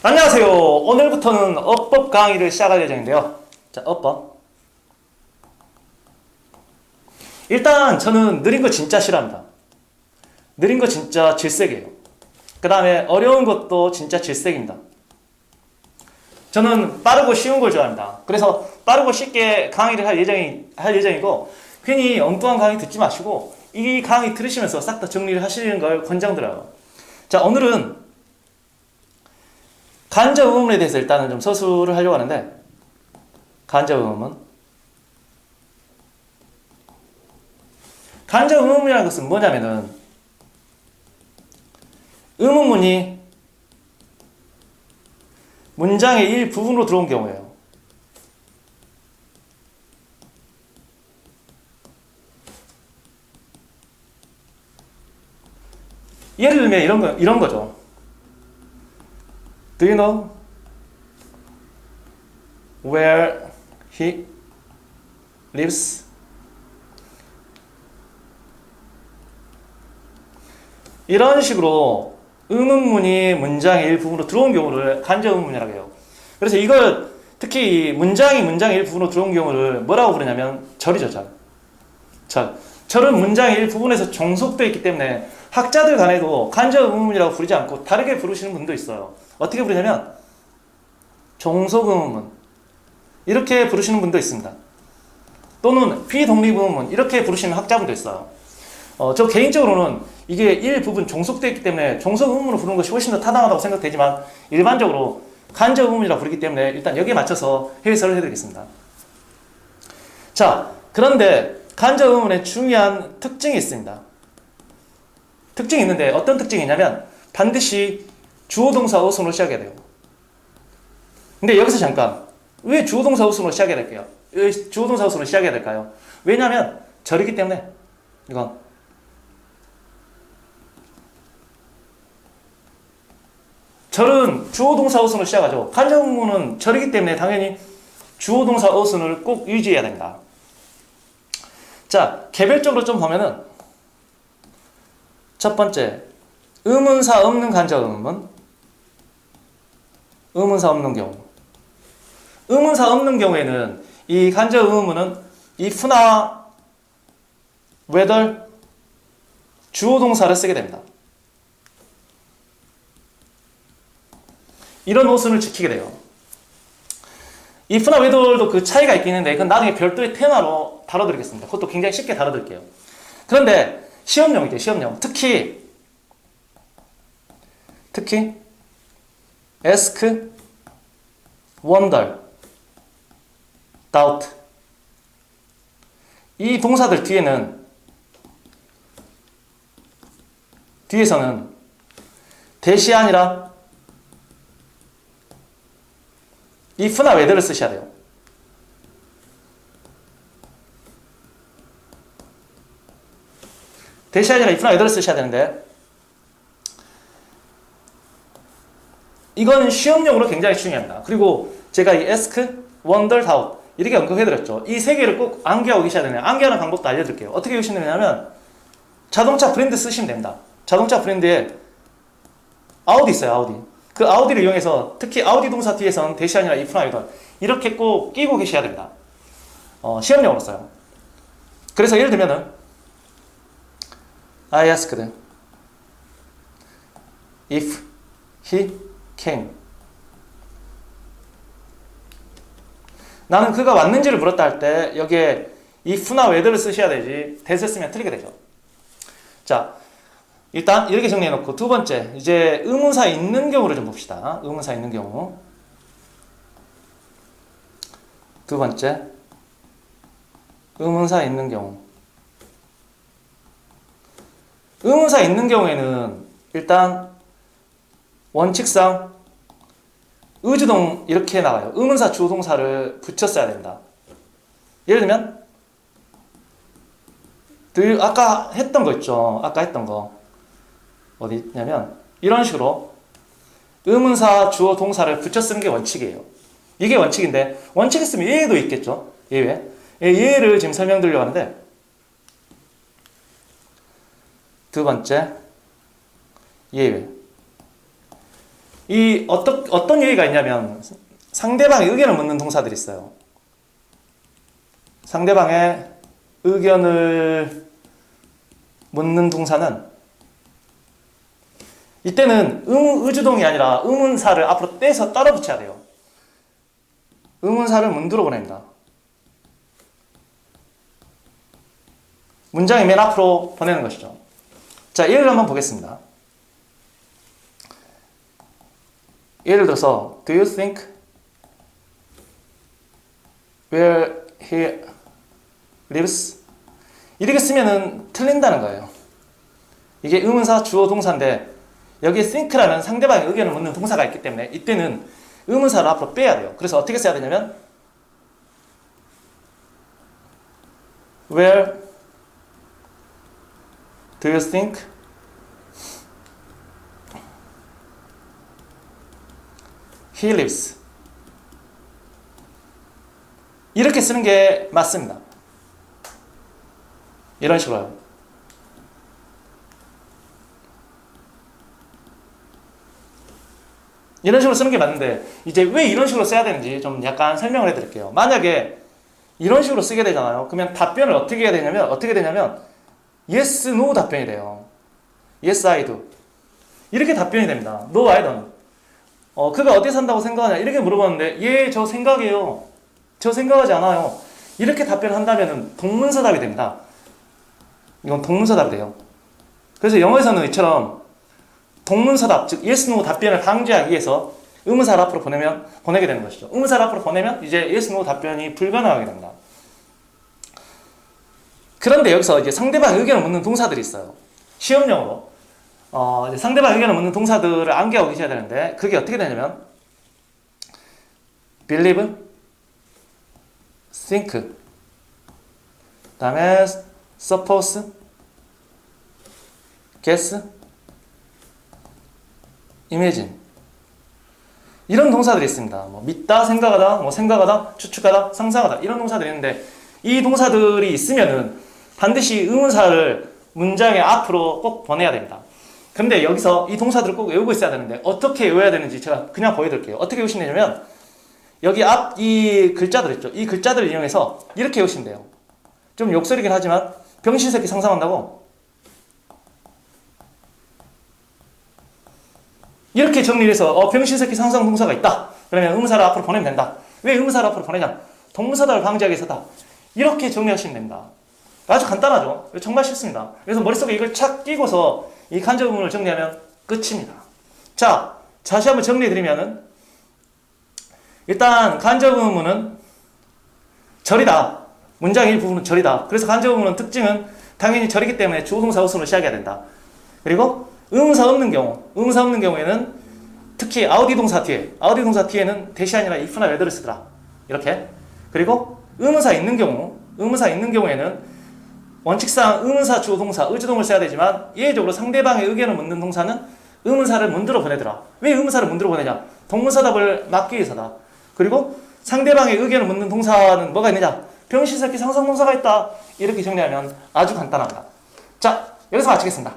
안녕하세요. 오늘부터는 어법 강의를 시작할 예정인데요. 자, 어법. 일단 저는 느린 거 진짜 싫어합니다. 느린 거 진짜 질색이에요. 그 다음에 어려운 것도 진짜 질색입니다. 저는 빠르고 쉬운 걸 좋아합니다. 그래서 빠르고 쉽게 강의를 할 예정이고 괜히 엉뚱한 강의 듣지 마시고 이 강의 들으시면서 싹 다 정리를 하시는 걸 권장드려요. 자, 오늘은 간접의문에 대해서 일단은 좀 서술을 하려고 하는데, 간접의문이라는 것은 뭐냐면은 의문문이 문장의 일부분으로 들어온 경우예요. 예를 들면 이런 거죠. Do you know where he lives? 이런 식으로 의문문이 문장의 일부분으로 들어온 경우를 간접의문이라고 해요. 그래서 이걸 특히 문장의 일부분으로 들어온 경우를 뭐라고 부르냐면 절이죠, 절. 절은 문장의 일부분에서 종속되어 있기 때문에 학자들 간에도 간접의문이라고 부르지 않고 다르게 부르시는 분도 있어요. 어떻게 부르냐면 종속의문문 이렇게 부르시는 분도 있습니다. 또는 비독립의문문 이렇게 부르시는 학자분도 있어요. 저 개인적으로는 이게 일부분 종속되어 있기 때문에 종속의문으로 부르는 것이 훨씬 더 타당하다고 생각되지만 일반적으로 간접의문이라고 부르기 때문에 일단 여기에 맞춰서 해설을 해드리겠습니다. 자, 그런데 간접의문에 중요한 특징이 있습니다. 특징이 있는데 어떤 특징이 있냐면 반드시 주어 동사 어순으로 시작해야 돼요. 근데 여기서 잠깐 왜 주어 동사 어순으로 시작해야 될까요? 왜 주어 동사 어순으로 시작해야 될까요? 왜냐하면 절이기 때문에. 이건 절은 주어 동사 어순으로 시작하죠. 간접의문은 절이기 때문에 당연히 주어 동사 어순을 꼭 유지해야 됩니다. 자, 개별적으로 좀 보면은 첫 번째, 의문사 없는 간접의문, 의문사 없는 경우. 의문사 없는 경우에는 이 간접의문은 if나 whether 주어 동사를 쓰게 됩니다. 이런 어순을 지키게 돼요. if나 whether도 그 차이가 있긴 한데 그건 나중에 별도의 테마로 다뤄드리겠습니다. 그것도 굉장히 쉽게 다뤄드릴게요. 그런데 시험용이죠, 시험용. 특히 ask, wonder, doubt 이 동사들 뒤에서는 대시 아니라 if나 whether를 쓰셔야 돼요. 대시 아니라 if나 whether를 쓰셔야 되는데 이건 시험용으로 굉장히 중요합니다. 그리고 제가 이 ask, wonder, doubt 이렇게 언급해드렸죠. 이 세 개를 꼭 암기하고 계셔야 되네요. 암기하는 방법도 알려드릴게요. 어떻게 하시면 되냐면 자동차 브랜드 쓰시면 됩니다. 자동차 브랜드에 아우디 있어요. 아우디. 그 아우디를 이용해서 특히 아우디 동사 뒤에서는 대시 아니라 if나 whether 이렇게 꼭 끼고 계셔야 됩니다. 시험용으로 써요. 그래서 예를 들면은 I asked if he came. 나는 그가 왔는지를 물었다 할 때 여기에 if나 whether를 쓰셔야 되지 that을 쓰면 틀리게 되죠. 자, 일단 이렇게 정리해놓고 두 번째 이제 의문사 있는 경우를 좀 봅시다. 의문사 있는 경우. 두 번째 의문사 있는 경우. 의문사 있는 경우에는 일단 원칙상 의주동 이렇게 나와요. 의문사 주어동사를 붙였어야 된다. 예를 들면 아까 했던 거 있죠. 아까 했던 거 어디 있냐면 이런 식으로 의문사 주어 동사를 붙여 쓰는 게 원칙이에요. 이게 원칙인데 원칙 있으면 예외도 있겠죠. 예외. 예외를 지금 설명드리려고 하는데 두 번째 예외. 이 어떤 유의가 있냐면 상대방의 의견을 묻는 동사들이 있어요. 상대방의 의견을 묻는 동사는 이때는 의주동이 아니라 의문사를 앞으로 떼서 따라 붙여야 돼요. 의문사를 문두로 보냅니다. 문장의 맨 앞으로 보내는 것이죠. 자, 예를 한번 보겠습니다. 예를 들어서 Do you think where he lives? 이렇게 쓰면은 틀린다는 거예요. 이게 의문사 주어 동사인데 여기에 think라는 상대방의 의견을 묻는 동사가 있기 때문에 이때는 의문사를 앞으로 빼야 돼요. 그래서 어떻게 써야 되냐면 Where do you think he lives? 이렇게 쓰는 게 맞습니다. 이런 식으로요. 이런 식으로 쓰는 게 맞는데 이제 왜 이런 식으로 써야 되는지 좀 약간 설명을 해드릴게요. 만약에 이런 식으로 쓰게 되잖아요. 그러면 답변을 어떻게 해야 되냐면 yes, no 답변이 돼요. yes, I do. 이렇게 답변이 됩니다. no, I don't. 그가 어디 산다고 생각하냐 이렇게 물어봤는데 예, 저 생각해요. 저 생각하지 않아요. 이렇게 답변을 한다면 동문서답이 됩니다. 이건 동문서답이 돼요. 그래서 영어에서는 이처럼 동문서답, 즉 yes, no 답변을 방지하기 위해서 의문사를 앞으로 보내게 되는 것이죠. 의문사를 앞으로 보내면 이제 yes, no 답변이 불가능하게 됩니다. 그런데 여기서 이제 상대방의 의견을 묻는 동사들이 있어요. 시험용으로 이제 상대방의 의견을 묻는 동사들을 암기하고 계셔야 되는데 그게 어떻게 되냐면 believe, think, 그 다음에 suppose, guess, imagine 이런 동사들이 있습니다. 뭐 믿다, 생각하다, 추측하다, 상상하다 이런 동사들이 있는데 이 동사들이 있으면은 반드시 의문사를 문장의 앞으로 꼭 보내야 됩니다. 근데 여기서 이 동사들을 꼭 외우고 있어야 되는데 어떻게 외워야 되는지 제가 그냥 보여드릴게요. 어떻게 외우시면 되냐면 여기 앞 이 글자들 있죠. 이 글자들을 이용해서 이렇게 외우시면 돼요. 좀 욕설이긴 하지만 병신새끼 상상한다고 이렇게 정리를 해서 병신새끼 상상 동사가 있다. 그러면 의문사를 앞으로 보내면 된다. 왜 의문사를 앞으로 보내냐? 동문서답을 방지하기 위해서다. 이렇게 정리하시면 됩니다. 아주 간단하죠? 정말 쉽습니다. 그래서 머릿속에 이걸 착 끼고서 이 간접 의문을 정리하면 끝입니다. 자, 다시 한번 정리해드리면은 일단 간접 의문은 절이다. 문장의 일부분은 절이다. 그래서 간접 의문은 특징은 당연히 절이기 때문에 주어 동사 우선으로 시작해야 된다. 그리고 의문사 없는 경우에는 특히 아우디 동사 뒤에는 대시 아니라 if나 whether를 쓰더라. 이렇게. 그리고 의문사 있는 경우에는 원칙상 의문사 주어 동사 의주동을 써야 되지만 예외적으로 상대방의 의견을 묻는 동사는 의문사를 문두로 보내더라. 왜 의문사를 문두로 보내냐? 동문서답을 막기 위해서다. 그리고 상대방의 의견을 묻는 동사는 뭐가 있느냐? 병신새끼 상상동사가 있다. 이렇게 정리하면 아주 간단합니다. 자, 여기서 마치겠습니다.